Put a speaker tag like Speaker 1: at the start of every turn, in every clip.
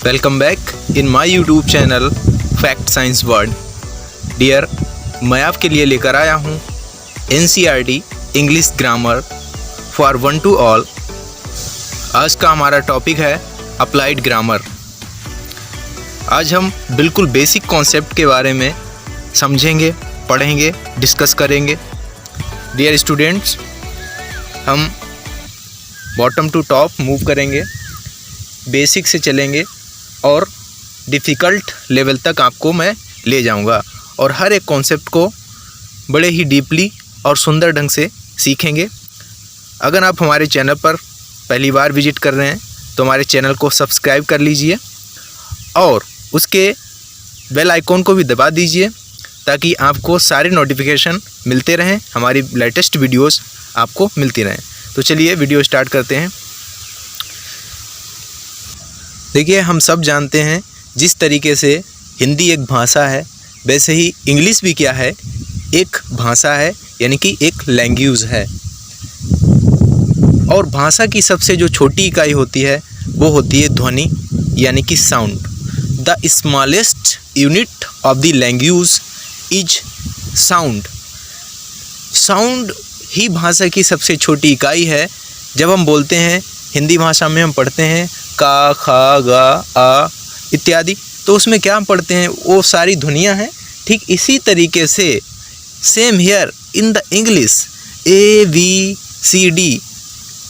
Speaker 1: Welcome back in my YouTube channel fact science world. Dear, मैं आपके लिए लेकर आया हूँ NCERT English grammar for 1 to all. आज का हमारा टॉपिक है अप्लाइड ग्रामर। आज हम बिल्कुल बेसिक कॉन्सेप्ट के बारे में समझेंगे, पढ़ेंगे, डिस्कस करेंगे। डियर स्टूडेंट्स, हम बॉटम टू टॉप मूव करेंगे, बेसिक से चलेंगे और डिफ़िकल्ट लेवल तक आपको मैं ले जाऊंगा और हर एक कॉन्सेप्ट को बड़े ही डीपली और सुंदर ढंग से सीखेंगे। अगर आप हमारे चैनल पर पहली बार विजिट कर रहे हैं तो हमारे चैनल को सब्सक्राइब कर लीजिए और उसके बेल आइकॉन को भी दबा दीजिए ताकि आपको सारे नोटिफिकेशन मिलते रहें, हमारी लेटेस्ट वीडियोस आपको मिलती रहें। तो चलिए वीडियो स्टार्ट करते हैं। देखिए, हम सब जानते हैं जिस तरीके से हिंदी एक भाषा है वैसे ही इंग्लिश भी क्या है, एक भाषा है, यानी कि एक लैंग्वेज है। और भाषा की सबसे जो छोटी इकाई होती है वो होती है ध्वनि, यानी कि sound. The smallest unit of the language is sound. Sound ही भाषा की सबसे छोटी इकाई है। जब हम बोलते हैं, हिंदी भाषा में हम पढ़ते हैं का, खा, गा, आ इत्यादि, तो उसमें क्या हम पढ़ते हैं, वो सारी ध्वनियाँ हैं। ठीक इसी तरीके से same here in the English ABCD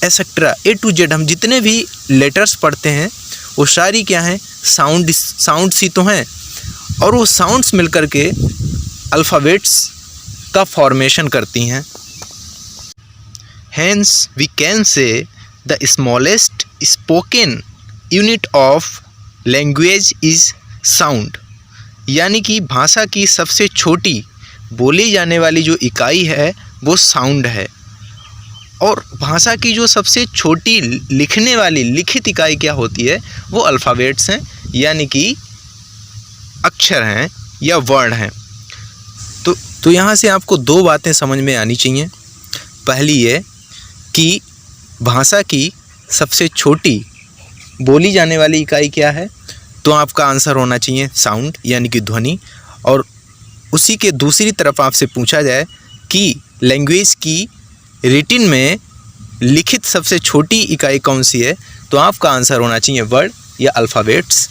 Speaker 1: etcetera A to Z, हम जितने भी लेटर्स पढ़ते हैं वो सारी क्या हैं, साउंड्स ही तो हैं। और वो साउंड्स मिलकर के अल्फ़ाबेट्स का फॉर्मेशन करती हैं। Hence we can say the smallest spoken unit of language is sound। यानी कि भाषा की सबसे छोटी बोली जाने वाली जो इकाई है वो साउंड है। और भाषा की जो सबसे छोटी लिखने वाली लिखित इकाई क्या होती है, वो अल्फ़ाबेट्स हैं, यानी कि अक्षर हैं या वर्ण हैं। तो यहाँ से आपको दो बातें समझ में आनी चाहिए। पहली ये कि भाषा की सबसे छोटी बोली जाने वाली इकाई क्या है, तो आपका आंसर होना चाहिए साउंड, यानी कि ध्वनि। और उसी के दूसरी तरफ आपसे पूछा जाए कि लैंग्वेज की रिटिन में लिखित सबसे छोटी इकाई कौन सी है, तो आपका आंसर होना चाहिए वर्ड या अल्फ़ाबेट्स।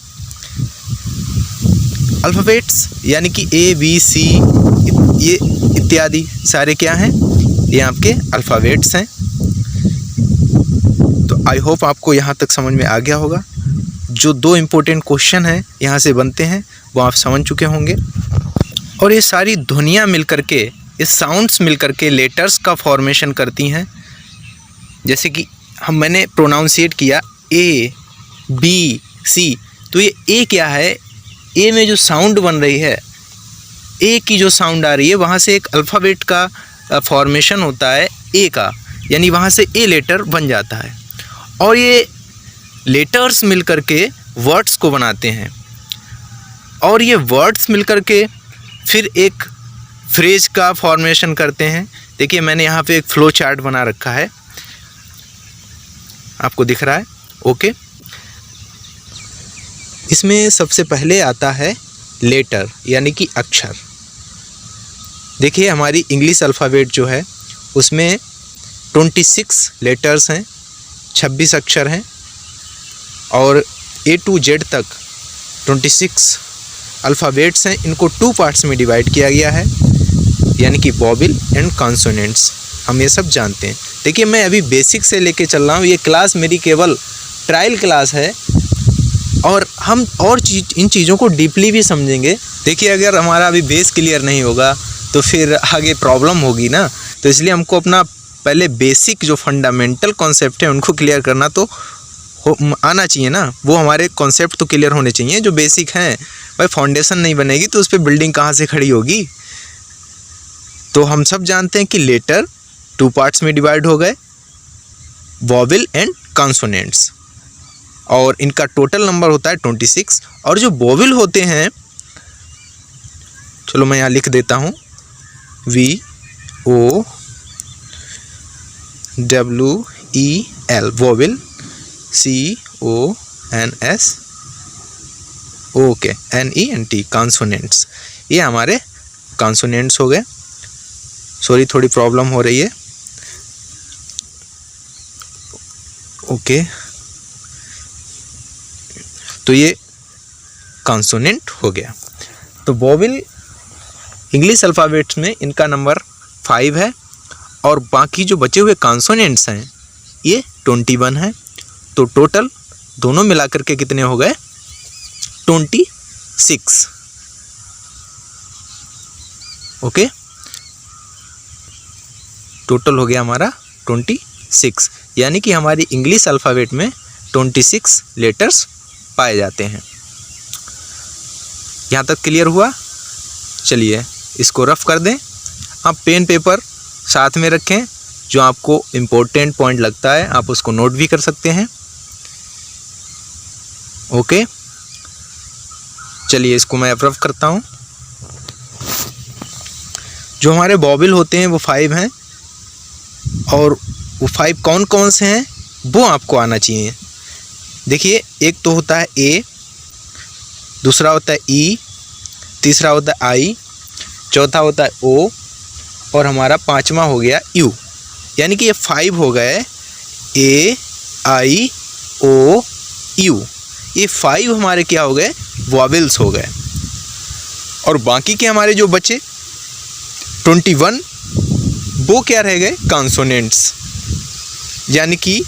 Speaker 1: अल्फ़ाबेट्स यानी कि ABC ये इत्यादि सारे क्या हैं, ये आपके अल्फ़ाबेट्स हैं। तो आई होप आपको यहाँ तक समझ में आ गया होगा। जो दो इम्पोर्टेंट क्वेश्चन हैं यहाँ से बनते हैं वो आप समझ चुके होंगे। और ये सारी ध्वनियाँ मिलकर के, ये साउंड्स मिलकर के लेटर्स का फॉर्मेशन करती हैं। जैसे कि मैंने प्रोनाउंसिएट किया ABC, तो ये ए क्या है, ए में जो साउंड बन रही है, ए की जो साउंड आ रही है वहाँ से एक अल्फ़ाबेट का फॉर्मेशन होता है ए का, यानी वहाँ से ए लेटर बन जाता है। और ये लेटर्स मिलकर के वर्ड्स को बनाते हैं और ये वर्ड्स मिलकर के फिर एक फ्रेज का फॉर्मेशन करते हैं। देखिए, मैंने यहाँ पे एक फ्लो चार्ट बना रखा है, आपको दिख रहा है? ओके। इसमें सबसे पहले आता है लेटर, यानी कि अक्षर। देखिए, हमारी इंग्लिश अल्फ़ाबेट जो है उसमें 26 लेटर्स हैं, 26 अक्षर हैं और A to Z तक 26 अल्फ़ाबेट्स हैं। इनको 2 पार्ट्स में डिवाइड किया गया है, यानी कि वॉवेल एंड कॉन्सोनेंट्स। हम ये सब जानते हैं। देखिए, मैं अभी बेसिक से लेके चल रहा हूँ, ये क्लास मेरी केवल ट्रायल क्लास है और हम और इन चीज़ों को डीपली भी समझेंगे। देखिए, अगर हमारा अभी बेस क्लियर नहीं होगा तो फिर आगे प्रॉब्लम होगी ना। तो इसलिए हमको अपना पहले बेसिक जो फंडामेंटल कॉन्सेप्ट है उनको क्लियर करना तो आना चाहिए ना। वो हमारे कॉन्सेप्ट तो क्लियर होने चाहिए जो बेसिक हैं। भाई, फाउंडेशन नहीं बनेगी तो उस पर बिल्डिंग कहाँ से खड़ी होगी। तो हम सब जानते हैं कि लेटर 2 पार्ट्स में डिवाइड हो गए, वॉवेल एंड कॉन्सोनेंट्स, और इनका टोटल नंबर होता है 26। और जो वॉवेल होते हैं, चलो मैं यहाँ लिख देता हूँ, VOWEL, CONS okay, NENT consonants, ये हमारे कॉन्सोनेंट्स हो गए। सॉरी थोड़ी प्रॉब्लम हो रही है। ओके, तो ये कॉन्सोनेंट हो गया। तो वोवेल इंग्लिश अल्फ़ाबेट्स में इनका नंबर 5 है और बाकी जो बचे हुए कॉन्सोनेंट्स हैं ये 21 है। तो टोटल दोनों मिलाकर के कितने हो गए? 26। ओके, टोटल हो गया हमारा 26, यानी कि हमारी इंग्लिश अल्फ़ाबेट में 26 लेटर्स पाए जाते हैं। यहाँ तक क्लियर हुआ? चलिए इसको रफ कर दें। आप पेन पेपर साथ में रखें, जो आपको इम्पोर्टेंट पॉइंट लगता है आप उसको नोट भी कर सकते हैं। ओके, चलिए इसको मैं अब रफ करता हूँ। जो हमारे वोवेल होते हैं वो 5 हैं और वो 5 कौन कौन से हैं वो आपको आना चाहिए। देखिए, एक तो होता है ए, दूसरा होता है ई, तीसरा होता है आई, चौथा होता है ओ और हमारा पांचवा हो गया यू। यानी कि ये 5 हो गए, ए आई ओ यू। ये 5 हमारे क्या हो गए? वोवेल्स हो गए। और बाकी के हमारे जो बचे 21 वो क्या रह गए? कॉन्सोनेंट्स, यानी कि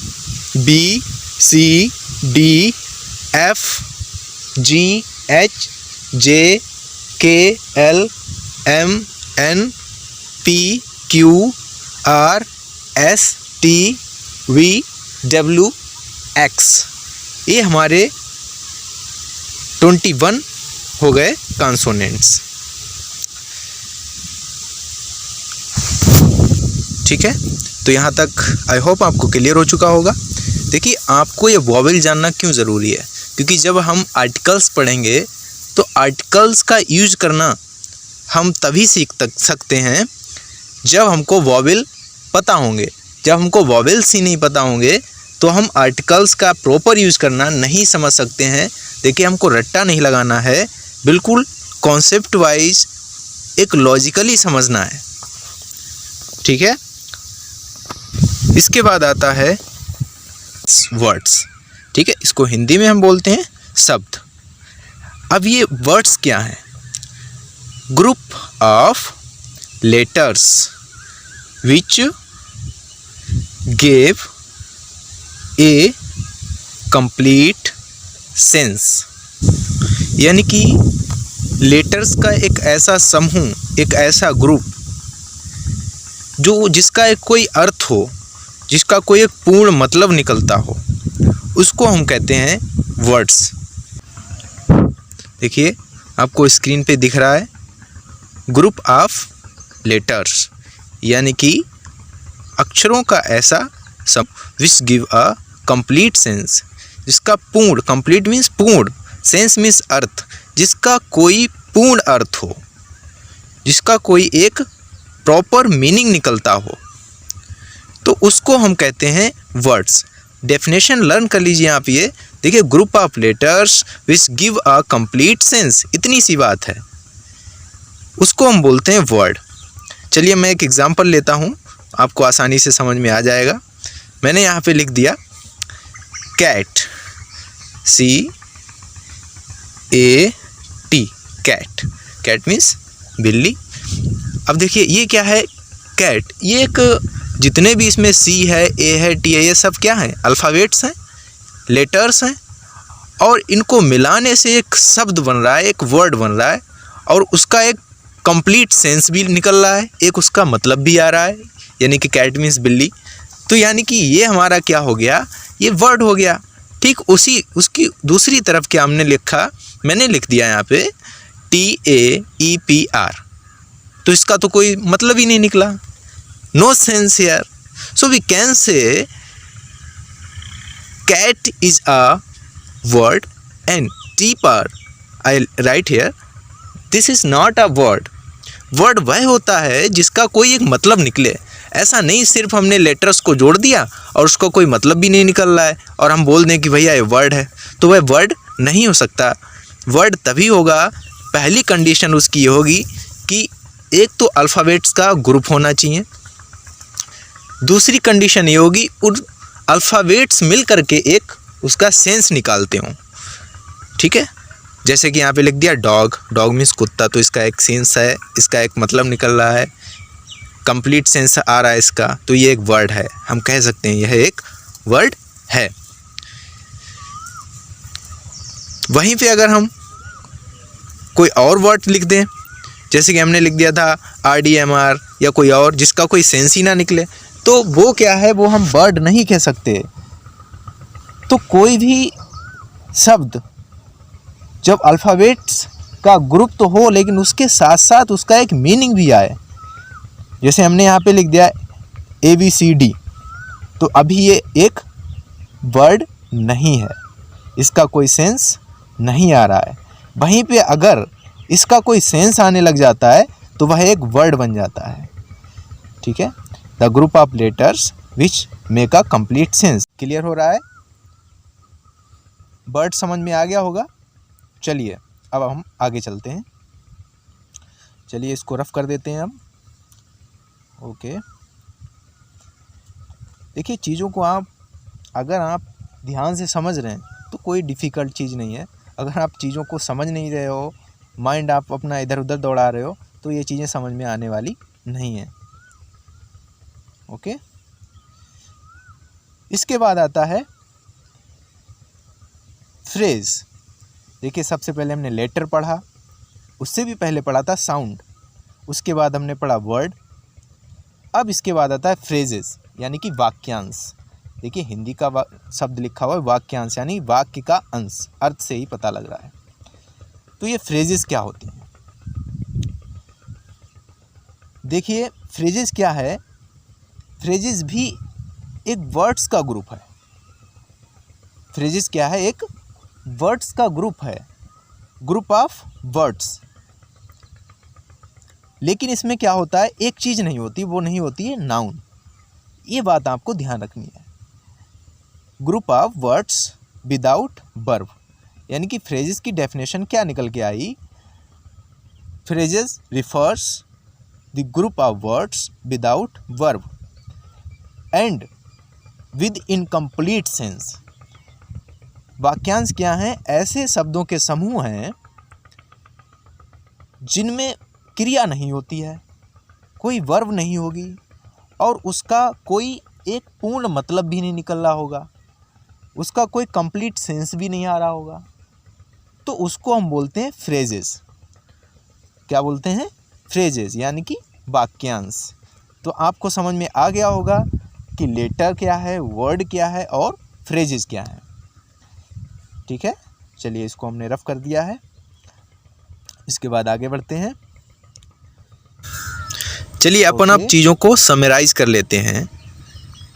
Speaker 1: B C D F G H J K L M N P Q R S T V W X. ये हमारे 21 हो गए कॉन्सोनेंट्स। ठीक है, तो यहाँ तक आई होप आपको क्लियर हो चुका होगा। देखिए, आपको ये वोवेल जानना क्यों ज़रूरी है? क्योंकि जब हम आर्टिकल्स पढ़ेंगे तो आर्टिकल्स का यूज करना हम तभी सीख सकते हैं जब हमको वोवेल पता होंगे। जब हमको वोवेल्स ही नहीं पता होंगे तो हम आर्टिकल्स का प्रॉपर यूज़ करना नहीं समझ सकते हैं। देखिए, हमको रट्टा नहीं लगाना है, बिल्कुल कॉन्सेप्ट वाइज एक लॉजिकली समझना है। ठीक है, इसके बाद आता है वर्ड्स। ठीक है, इसको हिंदी में हम बोलते हैं शब्द। अब ये वर्ड्स क्या हैं? Group of letters which give a complete sense. यानी कि लेटर्स का एक ऐसा समूह, एक ऐसा ग्रुप जो जिसका एक कोई अर्थ हो, जिसका कोई एक पूर्ण मतलब निकलता हो, उसको हम कहते हैं वर्ड्स। देखिए, आपको स्क्रीन पे दिख रहा है ग्रुप ऑफ लेटर्स, यानी कि अक्षरों का ऐसा सब which give a complete sense, जिसका पूर्ण, कंप्लीट मीन्स पूर्ण, सेंस मीन्स अर्थ, जिसका कोई पूर्ण अर्थ हो, जिसका कोई एक प्रॉपर मीनिंग निकलता हो, तो उसको हम कहते हैं वर्ड्स। डेफिनेशन लर्न कर लीजिए आप। ये देखिए, group of letters which give a complete sense, इतनी सी बात है, उसको हम बोलते हैं वर्ड। चलिए मैं एक एग्जांपल लेता हूँ, आपको आसानी से समझ में आ जाएगा। मैंने यहाँ पे लिख दिया cat, CAT, cat. Cat means बिल्ली। अब देखिए, ये क्या है? कैट। ये एक, जितने भी इसमें C है, A है, T है, ये सब क्या है? अल्फ़ाबेट्स हैं, लेटर्स हैं, और इनको मिलाने से एक शब्द बन रहा है, एक वर्ड बन रहा है, और उसका एक कंप्लीट सेंस भी निकल रहा है, एक उसका मतलब भी आ रहा है, यानी कि कैट मीन्स बिल्ली। तो यानी कि ये हमारा क्या हो गया? ये वर्ड हो गया। ठीक उसकी दूसरी तरफ क्या हमने लिखा? मैंने लिख दिया यहाँ पे TAEPR, तो इसका तो कोई मतलब ही नहीं निकला, no sense here. So we can say cat is a word and T part I write here, this is not a word। Word वह होता है जिसका कोई एक मतलब निकले। ऐसा नहीं सिर्फ हमने लेटर्स को जोड़ दिया और उसको कोई मतलब भी नहीं निकल रहा है और हम बोल दें कि भैया ये वर्ड है, तो वह वर्ड नहीं हो सकता। वर्ड तभी होगा, पहली कंडीशन उसकी ये होगी कि एक तो अल्फ़ाबेट्स का ग्रुप होना चाहिए, दूसरी कंडीशन ये होगी उन अल्फ़ाबेट्स मिल करके एक उसका सेंस निकालते हों। ठीक है, जैसे कि यहाँ पे लिख दिया डॉग, डॉग मीन्स कुत्ता, तो इसका एक सेंस है, इसका एक मतलब निकल रहा है, कंप्लीट सेंस आ रहा है इसका, तो ये एक वर्ड है, हम कह सकते हैं यह एक वर्ड है। वहीं पे अगर हम कोई और वर्ड लिख दें, जैसे कि हमने लिख दिया था RDMR या कोई और जिसका कोई सेंस ही ना निकले, तो वो क्या है, वो हम वर्ड नहीं कह सकते। तो कोई भी शब्द जब अल्फ़ाबेट्स का ग्रुप तो हो, लेकिन उसके साथ साथ उसका एक मीनिंग भी आए, जैसे हमने यहाँ पे लिख दिया ABCD, तो अभी ये एक वर्ड नहीं है, इसका कोई सेंस नहीं आ रहा है। वहीं पे अगर इसका कोई सेंस आने लग जाता है तो वह एक वर्ड बन जाता है। ठीक है, the group of letters which make a complete sense. Clear हो रहा है? वर्ड समझ में आ गया होगा। चलिए अब हम आगे चलते हैं। चलिए इसको रफ कर देते हैं हम। ओके, देखिए चीज़ों को अगर आप ध्यान से समझ रहे हैं तो कोई डिफ़िकल्ट चीज़ नहीं है। अगर आप चीज़ों को समझ नहीं रहे हो, माइंड आप अपना इधर उधर दौड़ा रहे हो, तो ये चीज़ें समझ में आने वाली नहीं है। ओके, इसके बाद आता है फ्रेज। देखिए सबसे पहले हमने लेटर पढ़ा, उससे भी पहले पढ़ा था साउंड, उसके बाद हमने पढ़ा वर्ड, अब इसके बाद आता है फ्रेजेस यानी कि वाक्यांश। देखिए हिंदी का शब्द लिखा हुआ है वाक्यांश, यानी वाक्य का अंश, अर्थ से ही पता लग रहा है। तो ये फ्रेजेस क्या होती हैं? देखिए फ्रेजेस क्या है, फ्रेजेस भी एक वर्ड्स का ग्रुप है। फ्रेजेस क्या है? एक वर्ड्स का ग्रुप है, ग्रुप ऑफ वर्ड्स। लेकिन इसमें क्या होता है, एक चीज़ नहीं होती, वो नहीं होती है नाउन। ये बात आपको ध्यान रखनी है। Group of words without verb, यानी कि फ्रेजेस की डेफिनेशन क्या निकल के आई? Phrases refers the group of words without verb and with incomplete sense. वाक्यांश क्या हैं? ऐसे शब्दों के समूह हैं जिनमें क्रिया नहीं होती है, कोई वर्ब नहीं होगी और उसका कोई एक पूर्ण मतलब भी नहीं निकल रहा होगा, उसका कोई कंप्लीट सेंस भी नहीं आ रहा होगा, तो उसको हम बोलते हैं फ्रेजेस। क्या बोलते हैं? फ्रेजेस, यानी कि वाक्यांश। तो आपको समझ में आ गया होगा कि लेटर क्या है, वर्ड क्या है और फ्रेजेस क्या है। ठीक है, चलिए इसको हमने रफ कर दिया है। इसके बाद आगे बढ़ते हैं। चलिए अपन अब चीज़ों को समराइज कर लेते हैं।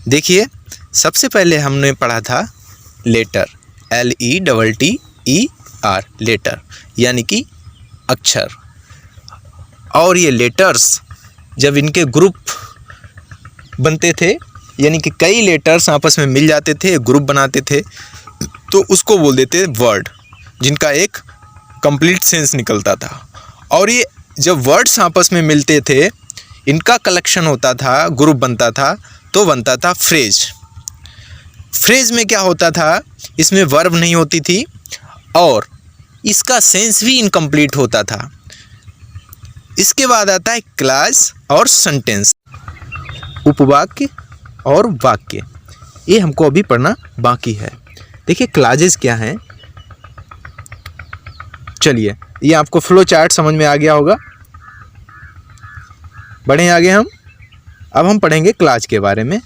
Speaker 1: देखिए सबसे पहले हमने पढ़ा था लेटर, LETTER, लेटर यानी कि अक्षर। और ये लेटर्स जब इनके ग्रुप बनते थे, यानी कि कई लेटर्स आपस में मिल जाते थे, ग्रुप बनाते थे, तो उसको बोल देते वर्ड, जिनका एक कंप्लीट सेंस निकलता था। और ये जब वर्ड्स आपस में मिलते थे, इनका कलेक्शन होता था, ग्रुप बनता था, तो बनता था फ्रेज। फ्रेज में क्या होता था, इसमें वर्ब नहीं होती थी और इसका सेंस भी इनकम्प्लीट होता था। इसके बाद आता है क्लास और सेंटेंस, उपवाक्य और वाक्य। ये हमको अभी पढ़ना बाकी है। देखिए क्लाजेस क्या हैं, चलिए ये आपको फ्लो चार्ट समझ में आ गया होगा। बढ़ें आगे हम। अब हम पढ़ेंगे क्लास के बारे में।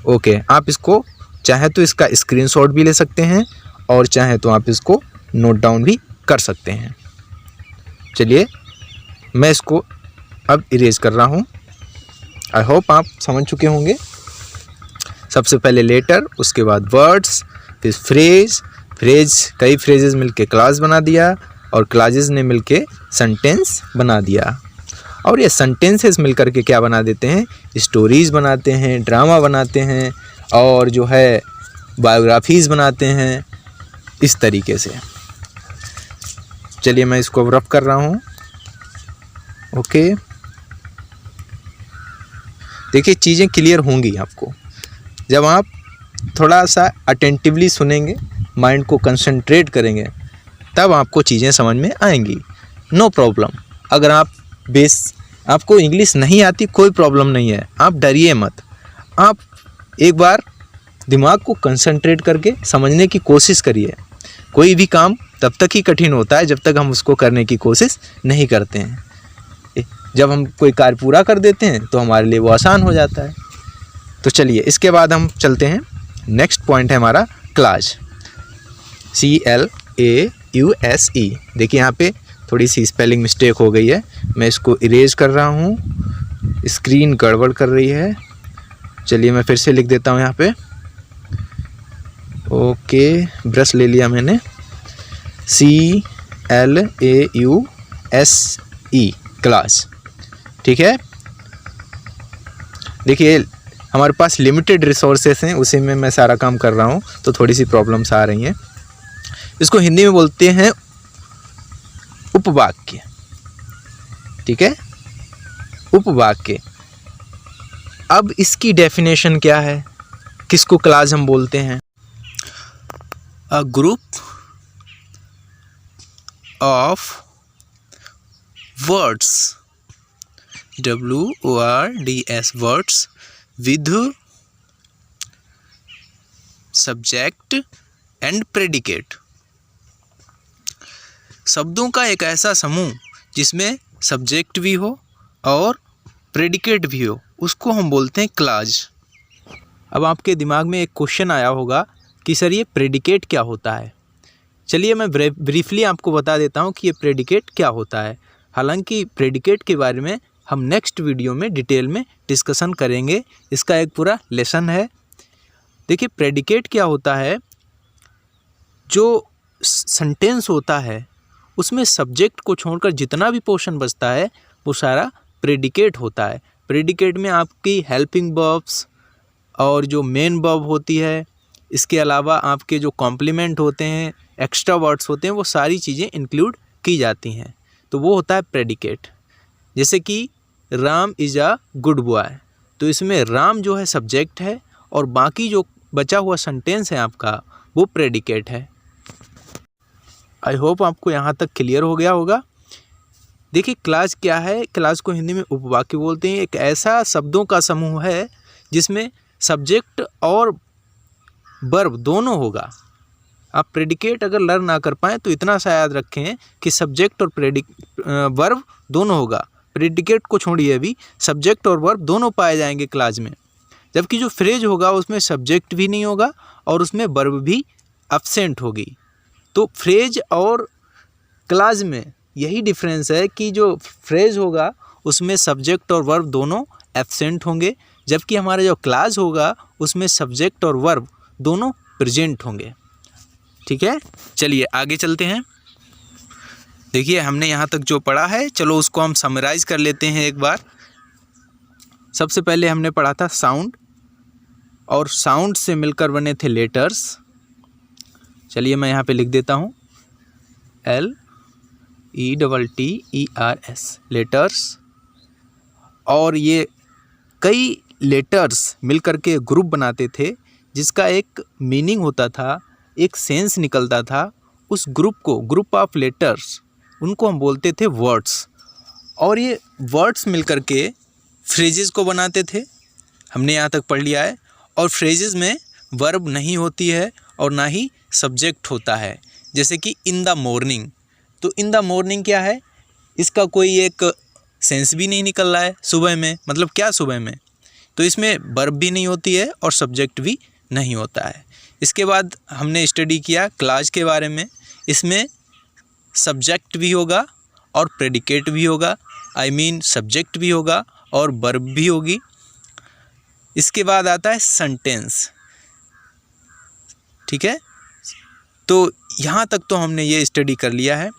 Speaker 1: ओके, आप इसको चाहे तो इसका स्क्रीनशॉट भी ले सकते हैं और चाहे तो आप इसको नोट डाउन भी कर सकते हैं। चलिए मैं इसको अब इरेज कर रहा हूँ। आई होप आप समझ चुके होंगे। सबसे पहले लेटर, उसके बाद वर्ड्स, फिर फ्रेज, कई फ्रेजेस मिलके क्लास बना दिया और क्लासेस ने मिलके सेंटेंस बना दिया। और ये सेंटेंसेस मिलकर के क्या बना देते हैं, स्टोरीज़ बनाते हैं, ड्रामा बनाते हैं और जो है बायोग्राफीज़ बनाते हैं, इस तरीके से। चलिए मैं इसको रफ कर रहा हूँ। ओके, देखिए चीज़ें क्लियर होंगी आपको जब आप थोड़ा सा अटेंटिवली सुनेंगे, माइंड को कंसंट्रेट करेंगे, तब आपको चीज़ें समझ में आएंगी। No problem. अगर आपको इंग्लिश नहीं आती, कोई प्रॉब्लम नहीं है, आप डरिए मत। आप एक बार दिमाग को कंसंट्रेट करके समझने की कोशिश करिए। कोई भी काम तब तक ही कठिन होता है जब तक हम उसको करने की कोशिश नहीं करते हैं। जब हम कोई कार्य पूरा कर देते हैं तो हमारे लिए वो आसान हो जाता है। तो चलिए इसके बाद हम चलते हैं, नेक्स्ट पॉइंट है हमारा क्लाज, CLAUSE। देखिए यहाँ पे थोड़ी सी स्पेलिंग मिस्टेक हो गई है, मैं इसको इरेज कर रहा हूँ, स्क्रीन गड़बड़ कर रही है। चलिए मैं फिर से लिख देता हूँ यहाँ पे। ओके, ब्रश ले लिया मैंने। CLAUSE, class. ठीक है, देखिए हमारे पास लिमिटेड रिसोर्सेस हैं, उसी में मैं सारा काम कर रहा हूँ, तो थोड़ी सी प्रॉब्लम्स आ रही हैं। इसको हिंदी में बोलते हैं उपवाक्य। ठीक है, उपवाक्य। अब इसकी डेफिनेशन क्या है, किसको क्लास हम बोलते हैं? A group of words, WORDS, words with subject and predicate. शब्दों का एक ऐसा समूह जिसमें सब्जेक्ट भी हो और प्रेडिकेट भी हो, उसको हम बोलते हैं क्लाज। अब आपके दिमाग में एक क्वेश्चन आया होगा कि सर ये प्रेडिकेट क्या होता है। चलिए मैं ब्रीफली आपको बता देता हूँ कि ये प्रेडिकेट क्या होता है। हालांकि प्रेडिकेट के बारे में हम नेक्स्ट वीडियो में डिटेल में डिस्कशन करेंगे, इसका एक पूरा लेसन है। देखिए प्रेडिकेट क्या होता है, जो सेंटेंस होता है उसमें सब्जेक्ट को छोड़कर जितना भी पोर्शन बचता है वो सारा प्रेडिकेट होता है। प्रेडिकेट में आपकी हेल्पिंग वर्ब्स और जो मेन वर्ब होती है, इसके अलावा आपके जो कॉम्प्लीमेंट होते हैं, एक्स्ट्रा वर्ड्स होते हैं, वो सारी चीज़ें इंक्लूड की जाती हैं, तो वो होता है प्रेडिकेट। जैसे कि Ram is a good boy, तो इसमें राम जो है सब्जेक्ट है और बाकी जो बचा हुआ सेंटेंस है आपका वो प्रेडिकेट है। आई होप आपको यहाँ तक क्लियर हो गया होगा। देखिए क्लास क्या है, क्लास को हिंदी में उपवाक्य बोलते हैं। एक ऐसा शब्दों का समूह है जिसमें सब्जेक्ट और वर्ब दोनों होगा। आप प्रेडिकेट अगर लर्न ना कर पाएँ तो इतना सा याद रखें कि सब्जेक्ट और वर्ब दोनों होगा। प्रेडिकेट को छोड़िए, अभी सब्जेक्ट और वर्ब दोनों पाए जाएंगे क्लास में। जबकि जो फ्रेज होगा उसमें सब्जेक्ट भी नहीं होगा और उसमें वर्ब भी एब्सेंट होगी। तो फ्रेज और क्लास में यही डिफरेंस है कि जो फ्रेज होगा उसमें सब्जेक्ट और वर्ब दोनों एब्सेंट होंगे, जबकि हमारा जो क्लास होगा उसमें सब्जेक्ट और वर्ब दोनों प्रेजेंट होंगे। ठीक है, चलिए आगे चलते हैं। देखिए हमने यहाँ तक जो पढ़ा है, चलो उसको हम समराइज कर लेते हैं एक बार। सबसे पहले हमने पढ़ा था साउंड, और साउंड से मिलकर बने थे लेटर्स। चलिए मैं यहाँ पे लिख देता हूँ LETTERS, लेटर्स। और ये कई लेटर्स मिलकर के ग्रुप बनाते थे जिसका एक मीनिंग होता था, एक सेंस निकलता था। उस ग्रुप को, ग्रुप ऑफ लेटर्स, उनको हम बोलते थे वर्ड्स। और ये वर्ड्स मिलकर के फ्रेजेस को बनाते थे, हमने यहाँ तक पढ़ लिया है। और फ्रेजेस में वर्ब नहीं होती है और ना ही सब्जेक्ट होता है। जैसे कि इन द मॉर्निंग, तो इन द मॉर्निंग क्या है, इसका कोई एक सेंस भी नहीं निकल रहा है। सुबह में मतलब क्या, सुबह में, तो इसमें वर्ब भी नहीं होती है और सब्जेक्ट भी नहीं होता है। इसके बाद हमने स्टडी किया क्लास के बारे में। इसमें सब्जेक्ट भी होगा और प्रेडिकेट भी होगा, सब्जेक्ट भी होगा और वर्ब भी होगी। इसके बाद आता है सेंटेंस। ठीक है, तो यहाँ तक तो हमने ये स्टडी कर लिया है।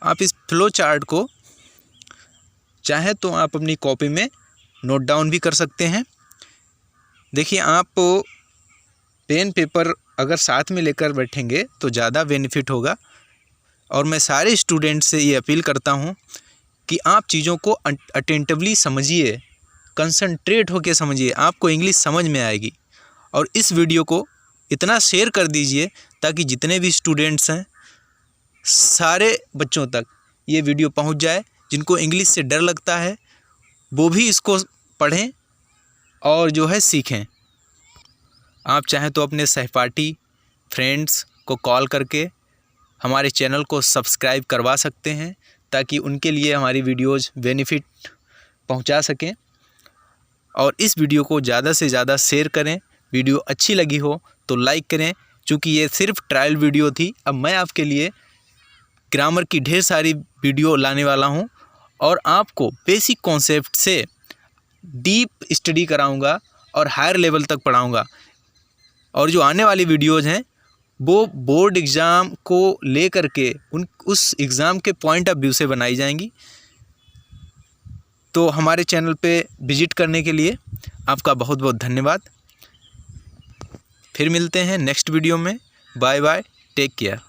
Speaker 1: आप इस फ्लो चार्ट को चाहे तो आप अपनी कॉपी में नोट डाउन भी कर सकते हैं। देखिए आप पेन पेपर अगर साथ में लेकर बैठेंगे तो ज़्यादा बेनिफिट होगा। और मैं सारे स्टूडेंट्स से ये अपील करता हूँ कि आप चीज़ों को अटेंटिवली समझिए, कंसंट्रेट होकर समझिए, आपको इंग्लिश समझ में आएगी। और इस वीडियो को इतना शेयर कर दीजिए ताकि जितने भी स्टूडेंट्स हैं सारे बच्चों तक ये वीडियो पहुंच जाए। जिनको इंग्लिश से डर लगता है वो भी इसको पढ़ें और जो है सीखें। आप चाहें तो अपने सहपाठी फ्रेंड्स को कॉल करके हमारे चैनल को सब्सक्राइब करवा सकते हैं ताकि उनके लिए हमारी वीडियोज़ बेनिफिट पहुंचा सकें। और इस वीडियो को ज़्यादा से ज़्यादा शेयर करें। वीडियो अच्छी लगी हो तो लाइक करें। चूँकि ये सिर्फ ट्रायल वीडियो थी, अब मैं आपके लिए ग्रामर की ढेर सारी वीडियो लाने वाला हूँ और आपको बेसिक कॉन्सेप्ट से डीप स्टडी कराऊँगा और हायर लेवल तक पढ़ाऊँगा। और जो आने वाली वीडियोज़ हैं वो बोर्ड एग्ज़ाम को लेकर के उस एग्ज़ाम के पॉइंट ऑफ व्यू से बनाई जाएंगी। तो हमारे चैनल पे विज़िट करने के लिए आपका बहुत बहुत धन्यवाद। फिर मिलते हैं नेक्स्ट वीडियो में। Bye bye, take care.